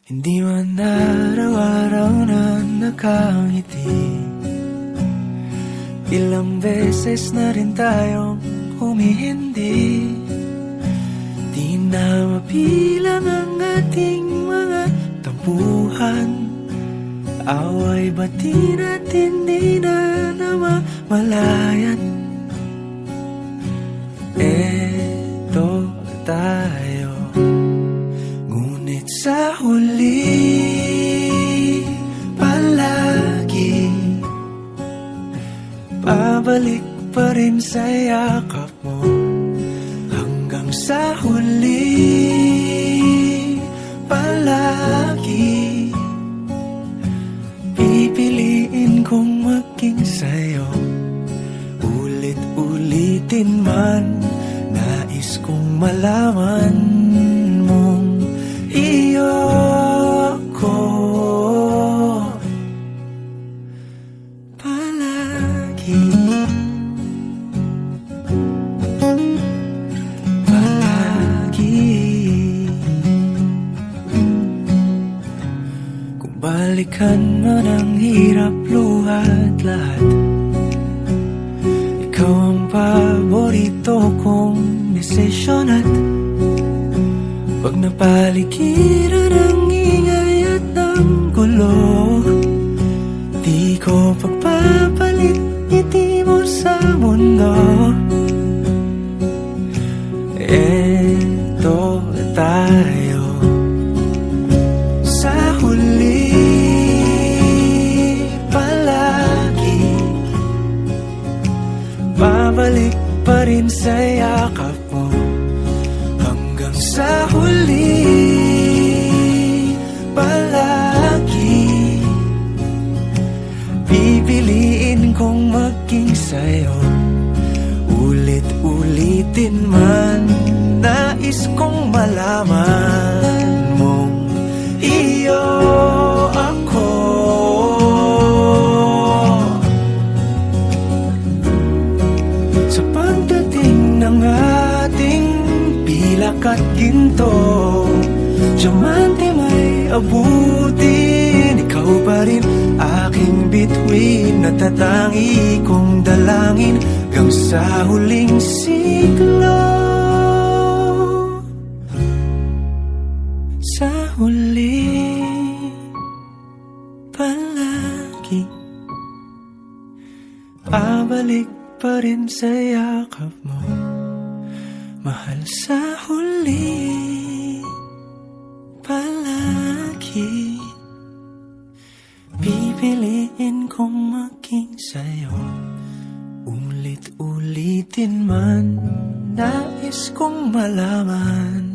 Hindi man araw-araw na nakangiti, ilang beses na rin tayong humihindi. Di na mapilang ang ating mga tampuhan, away bati natin di na namamalayan. Eto tayo, ngunit sa huli palagi pabalik pa rin sa yakap mo. Hanggang sa huli palagi pipiliin kong maging sa'yo. Ulit-ulitin man, nais kong malaman mong iyo ako palagi. Palagi. Kung balikan man ang hirap, luhat lahat, ikaw ang paborito kong desisyon. At pag napaligiran ang ingay at ng gulo, di ko pagpapalit ngiti mo sa mundo. Eto tayo, sa huli palagi babalik pa rin sa yakap mo. Hanggang sa huli palagi pipiliin kong maging sa'yo. Ulit-ulitin man, nais kong malaman mong iyo ako. Sa pagdating ng ating pilak at ginto, diamante may abutin, ikaw pa rin aking bituin, natatangi kong dalangin hanggang sa huling siglo. Sa huli palagi pabalik pa rin sa yakap mo, mahal. Sa huli palagi pipiliin kong maging sa'yo. Ulit-ulitin man, nais kong malaman